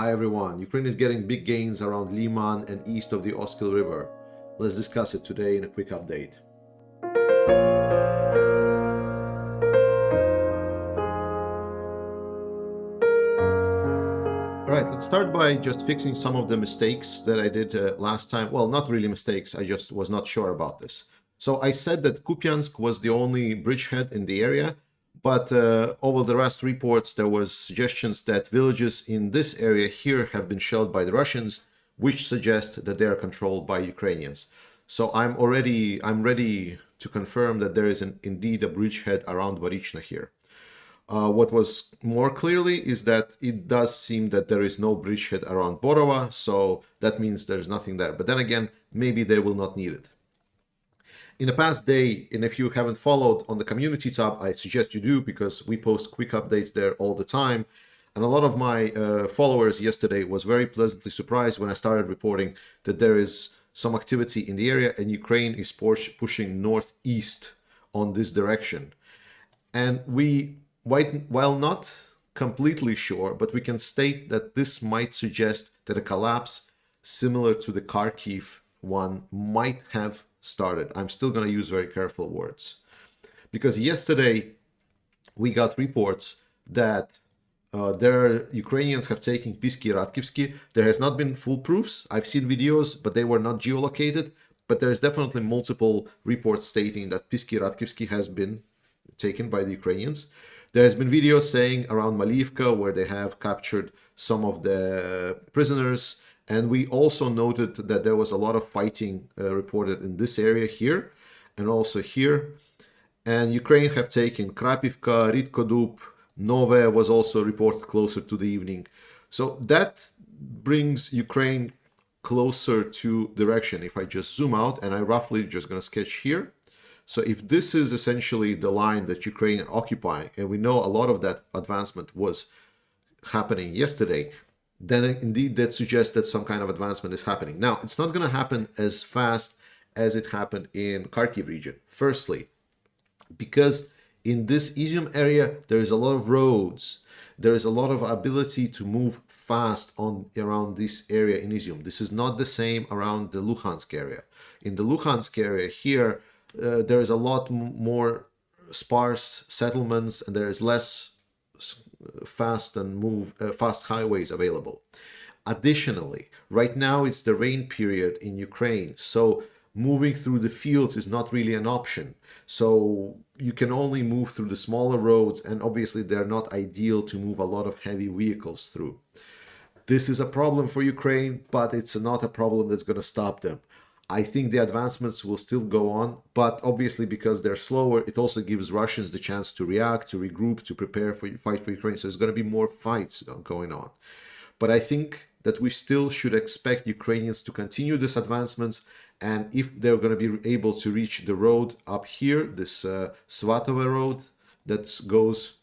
Hi everyone, Ukraine is getting big gains around Liman and east of the Oskil River. Let's discuss it today in a quick update. Alright, let's start by just fixing some of the mistakes that I did last time. Well, not really mistakes, I just was not sure about this. So I said that Kupiansk was the only bridgehead in the area, but over the last reports there was suggestions that villages in this area here have been shelled by the Russians, which suggest that they are controlled by Ukrainians. So I'm ready to confirm that there is indeed a bridgehead around Varichna here. What was more clearly is that it does seem that there is no bridgehead around Borova, so that means there's nothing there. But then again, maybe they will not need it. In the past day, and if you haven't followed on the community tab, I suggest you do because we post quick updates there all the time. And a lot of my followers yesterday was very pleasantly surprised when I started reporting that there is some activity in the area and Ukraine is pushing northeast on this direction. And while not completely sure, but we can state that this might suggest that a collapse similar to the Kyiv one might have started. I'm still going to use very careful words. Because yesterday we got reports that Ukrainians have taken Pisky Radkivsky. There has not been full proofs. I've seen videos, but they were not geolocated. But there's definitely multiple reports stating that Pisky Radkivsky has been taken by the Ukrainians. There has been videos saying around Malivka where they have captured some of the prisoners. And we also noted that there was a lot of fighting reported in this area here and also here. And Ukraine have taken Krapivka, Ritkodub, Nove was also reported closer to the evening. So that brings Ukraine closer to direction. If I just zoom out and I roughly just going to sketch here. So if this is essentially the line that Ukraine are occupying, and we know a lot of that advancement was happening yesterday, then indeed that suggests that some kind of advancement is happening. Now, it's not going to happen as fast as it happened in Kharkiv region. Firstly, because in this Izium area, there is a lot of roads. There is a lot of ability to move fast around this area in Izium. This is not the same around the Luhansk area. In the Luhansk area here, there is a lot more sparse settlements and there is less fast highways available. Additionally, right now it's the rain period in Ukraine, so moving through the fields is not really an option. So you can only move through the smaller roads, and obviously they're not ideal to move a lot of heavy vehicles through. This is a problem for Ukraine, but it's not a problem that's going to stop them. I think the advancements will still go on, but obviously because they're slower, it also gives Russians the chance to react, to regroup, to prepare for fight for Ukraine. So there's going to be more fights going on. But I think that we still should expect Ukrainians to continue these advancements. And if they're going to be able to reach the road up here, this Svatove road that goes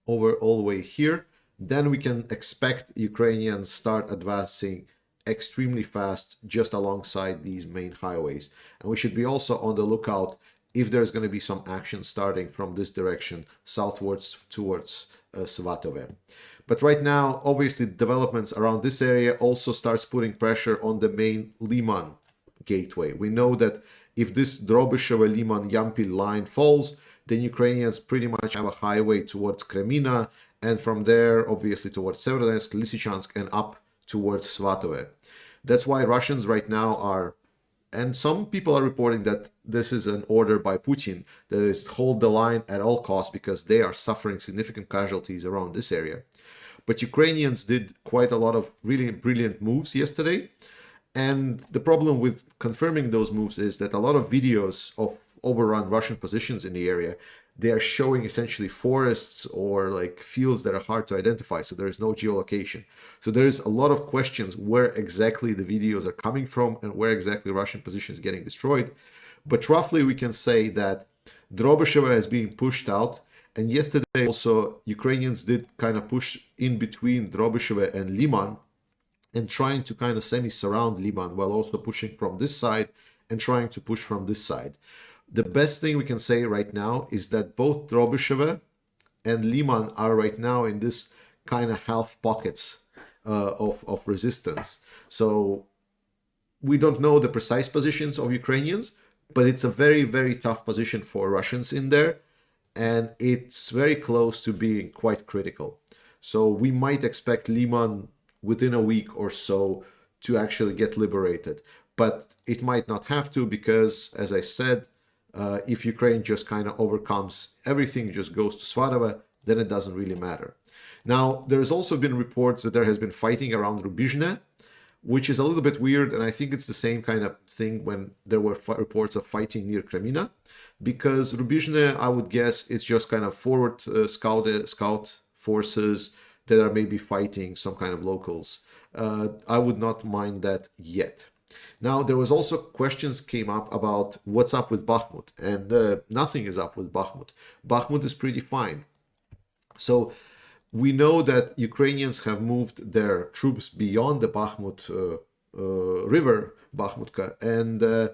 over all the way here, then we can expect Ukrainians start advancing extremely fast just alongside these main highways. And we should be also on the lookout if there's going to be some action starting from this direction southwards towards Svatove. But right now, obviously, developments around this area also starts putting pressure on the main Liman gateway. We know that if this Drobyshevo-Liman-Yampil line falls, then Ukrainians pretty much have a highway towards Kremina, and from there, obviously, towards Severodonetsk, Lysychansk, and up towards Svatove. That's why Russians right now are, and some people are reporting that this is an order by Putin, that is hold the line at all costs because they are suffering significant casualties around this area. But Ukrainians did quite a lot of really brilliant moves yesterday. And the problem with confirming those moves is that a lot of videos of overrun Russian positions in the area, they are showing essentially forests or like fields that are hard to identify. So there is no geolocation. So there is a lot of questions where exactly the videos are coming from and where exactly Russian positions getting destroyed. But roughly we can say that Drobyshevo is being pushed out. And yesterday also Ukrainians did kind of push in between Drobyshevo and Liman and trying to kind of semi-surround Liman while also pushing from this side and trying to push from this side. The best thing we can say right now is that both Drobyshevo and Liman are right now in this kind of half pockets of resistance. So we don't know the precise positions of Ukrainians, but it's a very, very tough position for Russians in there, and it's very close to being quite critical. So we might expect Liman within a week or so to actually get liberated, but it might not have to, because, as I said, if Ukraine just kind of overcomes everything, just goes to Svarova, then it doesn't really matter. Now, there's also been reports that there has been fighting around Rubizhne, which is a little bit weird, and I think it's the same kind of thing when there were reports of fighting near Kremina, because Rubizhne, I would guess, it's just kind of forward scout forces that are maybe fighting some kind of locals. I would not mind that yet. Now, there was also questions came up about what's up with Bakhmut, and nothing is up with Bakhmut. Bakhmut is pretty fine. So we know that Ukrainians have moved their troops beyond the Bakhmut river, Bakhmutka, and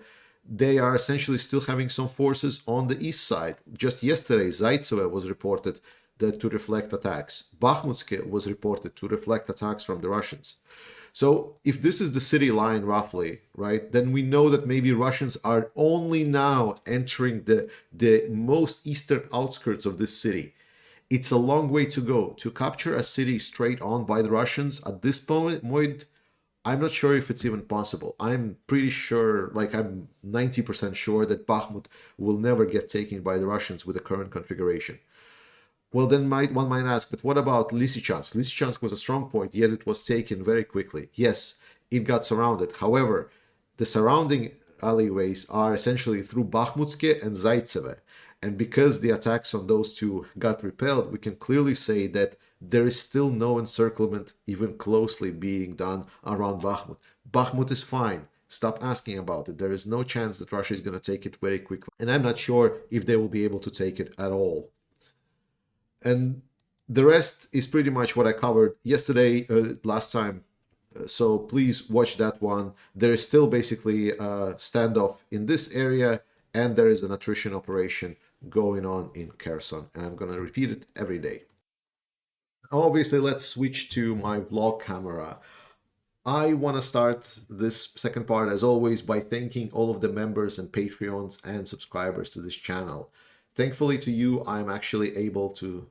they are essentially still having some forces on the east side. Just yesterday, Zaitsevo was reported that to reflect attacks. Bakhmutske was reported to reflect attacks from the Russians. So if this is the city line roughly, right, then we know that maybe Russians are only now entering the most eastern outskirts of this city. It's a long way to go. To capture a city straight on by the Russians at this point, I'm not sure if it's even possible. I'm pretty sure, like I'm 90% sure that Bakhmut will never get taken by the Russians with the current configuration. Well, then one might ask, but what about Lysychansk? Lysychansk was a strong point, yet it was taken very quickly. Yes, it got surrounded. However, the surrounding alleyways are essentially through Bakhmutske and Zaitsevo. And because the attacks on those two got repelled, we can clearly say that there is still no encirclement even closely being done around Bakhmut. Bakhmut is fine. Stop asking about it. There is no chance that Russia is going to take it very quickly. And I'm not sure if they will be able to take it at all. And the rest is pretty much what I covered yesterday, last time. So please watch that one. There is still basically a standoff in this area, and there is an attrition operation going on in Kherson. And I'm going to repeat it every day. Obviously, let's switch to my vlog camera. I want to start this second part, as always, by thanking all of the members and Patreons and subscribers to this channel. Thankfully to you, I'm actually able to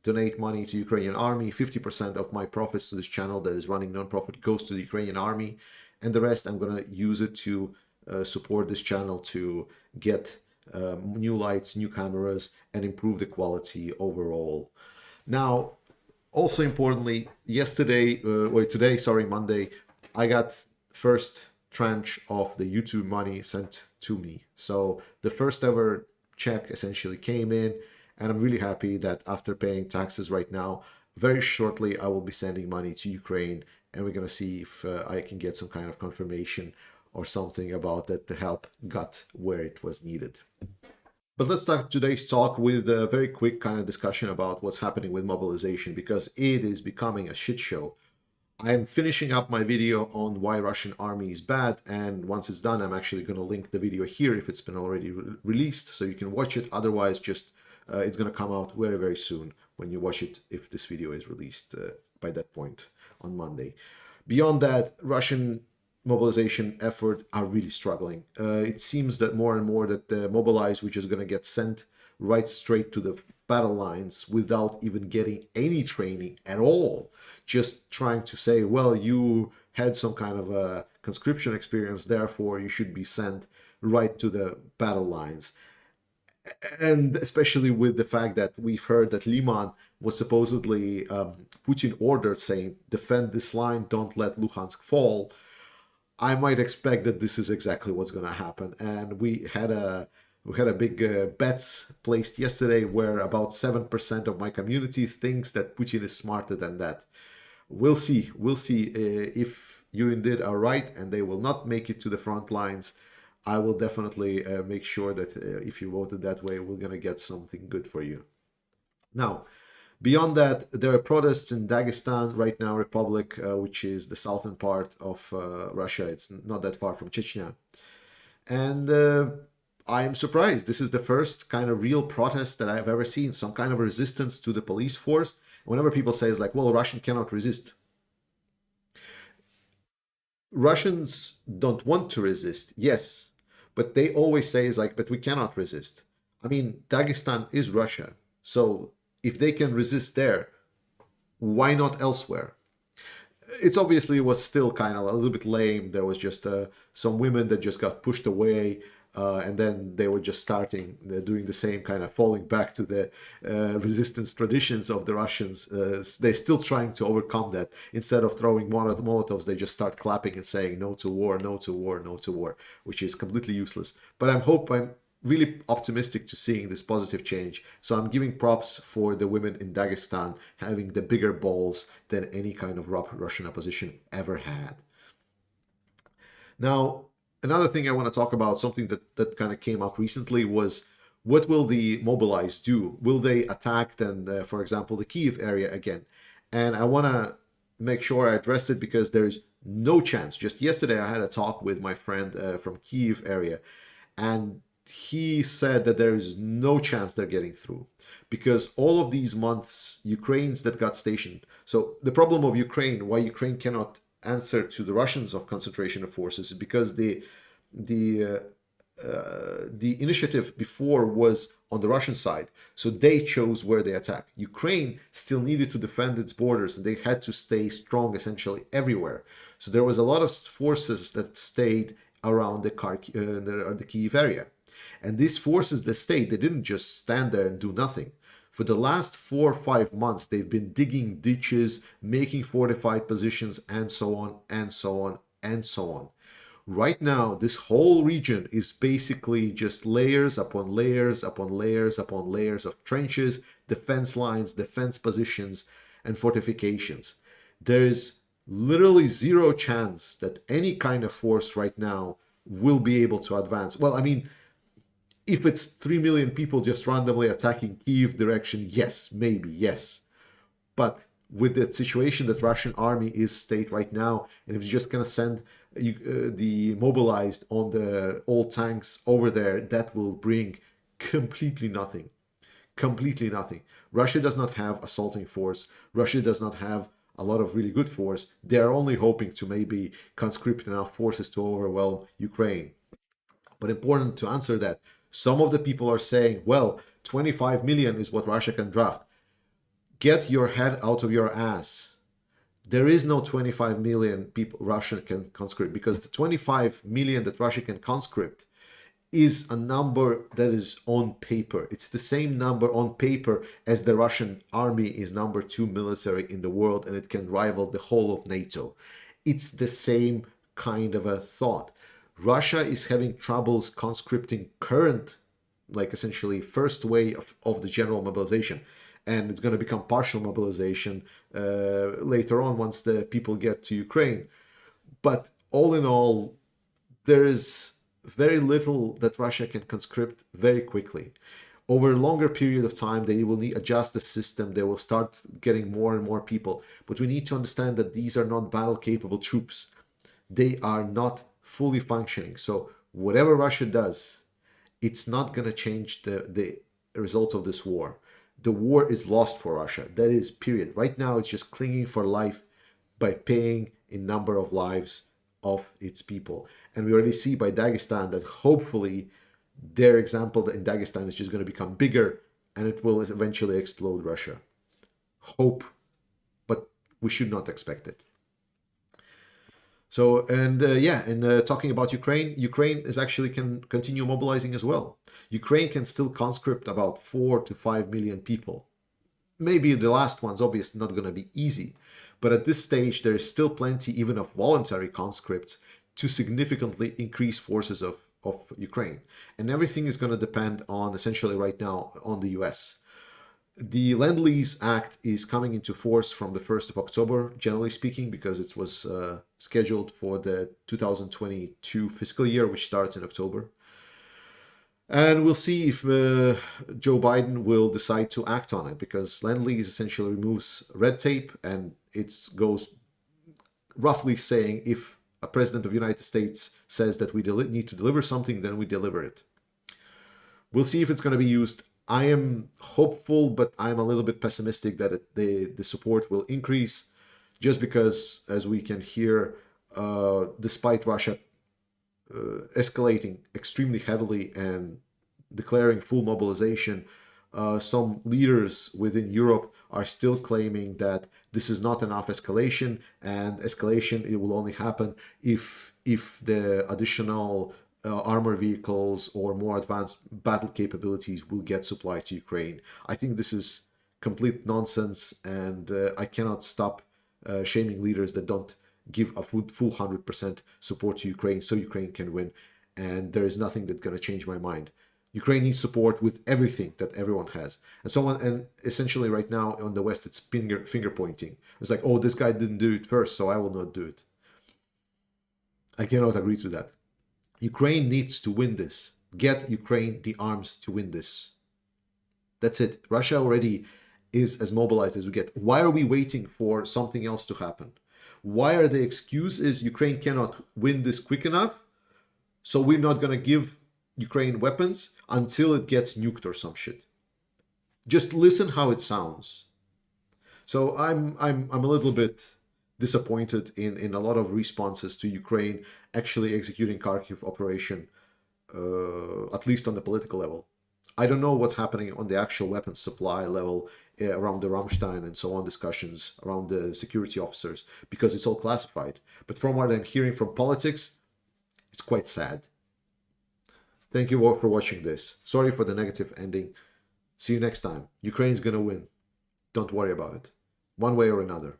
donate money to Ukrainian army. 50% of my profits to this channel that is running non-profit goes to the Ukrainian army, and the rest I'm going to use it to support this channel to get new lights, new cameras, and improve the quality overall. Now, also importantly, Monday, I got first tranche of the YouTube money sent to me. So the first ever check essentially came in, and I'm really happy that after paying taxes right now, very shortly I will be sending money to Ukraine, and we're going to see if I can get some kind of confirmation or something about that the help got where it was needed. But let's start today's talk with a very quick kind of discussion about what's happening with mobilization, because it is becoming a shit show. I'm finishing up my video on why Russian army is bad, and once it's done, I'm actually going to link the video here if it's been already released, so you can watch it. Otherwise, just it's going to come out very, very soon when you watch it, if this video is released by that point on Monday. Beyond that, Russian mobilization effort are really struggling. It seems that more and more that the Mobilize, which is going to get sent right straight to the battle lines without even getting any training at all, just trying to say, well, you had some kind of a conscription experience, therefore you should be sent right to the battle lines. And especially with the fact that we've heard that Liman was supposedly Putin ordered saying, defend this line, don't let Luhansk fall. I might expect that this is exactly what's going to happen. And we had a big bets placed yesterday where about 7% of my community thinks that Putin is smarter than that. We'll see. We'll see if you indeed are right and they will not make it to the front lines. I will definitely make sure that if you voted that way, we're going to get something good for you. Now, beyond that, there are protests in Dagestan right now, Republic, which is the southern part of Russia. It's not that far from Chechnya. And I am surprised. This is the first kind of real protest that I've ever seen, some kind of resistance to the police force. Whenever people say it's like, well, Russian cannot resist. Russians don't want to resist, yes, but they always say is like, but we cannot resist. I mean, Dagestan is Russia, so if they can resist there, why not elsewhere? It's obviously was still kind of a little bit lame. There was just some women that just got pushed away, and then they were just starting doing the same kind of falling back to the resistance traditions of the Russians. They're still trying to overcome that. Instead of throwing molotovs, they just start clapping and saying no to war, no to war, no to war, which is completely useless. But I'm really optimistic to seeing this positive change. So I'm giving props for the women in Dagestan having the bigger balls than any kind of Russian opposition ever had. Now, another thing I want to talk about, something that kind of came up recently, was what will the mobilized do? Will they attack then, for example, the Kyiv area again? And I want to make sure I addressed it because there's no chance. Just yesterday, I had a talk with my friend from Kyiv area, and he said that there is no chance they're getting through because all of these months, Ukrainians that got stationed. So the problem of Ukraine, why Ukraine cannot answer to the Russians of concentration of forces, is because the initiative before was on the Russian side, so they chose where they attack. Ukraine still needed to defend its borders, and they had to stay strong essentially everywhere. So there was a lot of forces that stayed around the Kyiv area. And these forces that stayed, they didn't just stand there and do nothing. For the last 4 or 5 months, they've been digging ditches, making fortified positions, and so on, and so on, and so on. Right now, this whole region is basically just layers upon layers upon layers upon layers of trenches, defense lines, defense positions, and fortifications. There is literally zero chance that any kind of force right now will be able to advance. Well, I mean, if it's 3 million people just randomly attacking Kyiv direction, yes, maybe, yes. But with the situation that Russian army is state right now, and if you're just going to send the mobilized on the old tanks over there, that will bring completely nothing. Completely nothing. Russia does not have assaulting force. Russia does not have a lot of really good force. They are only hoping to maybe conscript enough forces to overwhelm Ukraine. But important to answer that, some of the people are saying, well, 25 million is what Russia can draft. Get your head out of your ass. There is no 25 million people Russia can conscript, because the 25 million that Russia can conscript is a number that is on paper. It's the same number on paper as the Russian army is number 2 military in the world, and it can rival the whole of NATO. It's the same kind of a thought. Russia is having troubles conscripting current, like essentially first wave of the general mobilization. And it's going to become partial mobilization later on once the people get to Ukraine. But all in all, there is very little that Russia can conscript very quickly. Over a longer period of time, they will need adjust the system. They will start getting more and more people. But we need to understand that these are not battle-capable troops. They are not fully functioning. So whatever Russia does, it's not going to change the results of this war. The war is lost for Russia. That is, period. Right now, it's just clinging for life by paying in number of lives of its people. And we already see by Dagestan that hopefully their example in Dagestan is just going to become bigger and it will eventually explode Russia. Hope, but we should not expect it. So, and talking about Ukraine, Ukraine is actually can continue mobilizing as well. Ukraine can still conscript about 4 to 5 million people. Maybe the last one's obviously not going to be easy, but at this stage, there is still plenty even of voluntary conscripts to significantly increase forces of Ukraine. And everything is going to depend on, essentially right now, on the US. The Lend-Lease Act is coming into force from the 1st of October, generally speaking, because it was scheduled for the 2022 fiscal year, which starts in October. And we'll see if Joe Biden will decide to act on it, because Lend-Lease essentially removes red tape, and it goes roughly saying if a president of the United States says that we need to deliver something, then we deliver it. We'll see if it's going to be used. I am hopeful, but I'm a little bit pessimistic that the support will increase, just because, as we can hear, despite Russia escalating extremely heavily and declaring full mobilization, some leaders within Europe are still claiming that this is not enough escalation, and escalation it will only happen if the additional armor vehicles or more advanced battle capabilities will get supplied to Ukraine. I think this is complete nonsense, and I cannot stop shaming leaders that don't give a full 100% support to Ukraine so Ukraine can win. And there is nothing that's going to change my mind. Ukraine needs support with everything that everyone has. And essentially right now on the West, it's finger pointing. It's like, oh, this guy didn't do it first, so I will not do it. I cannot agree to that. Ukraine needs to win this. Get Ukraine the arms to win this. That's it. Russia already is as mobilized as we get. Why are we waiting for something else to happen? Why are the excuses Ukraine cannot win this quick enough, so we're not going to give Ukraine weapons until it gets nuked or some shit? Just listen how it sounds. So I'm a little bit disappointed in a lot of responses to Ukraine actually executing Kharkiv operation, at least on the political level. I don't know what's happening on the actual weapons supply level around the Ramstein and so on discussions around the security officers, because it's all classified. But from what I'm hearing from politics, it's quite sad. Thank you all for watching this. Sorry for the negative ending. See you next time. Ukraine's gonna win. Don't worry about it. One way or another.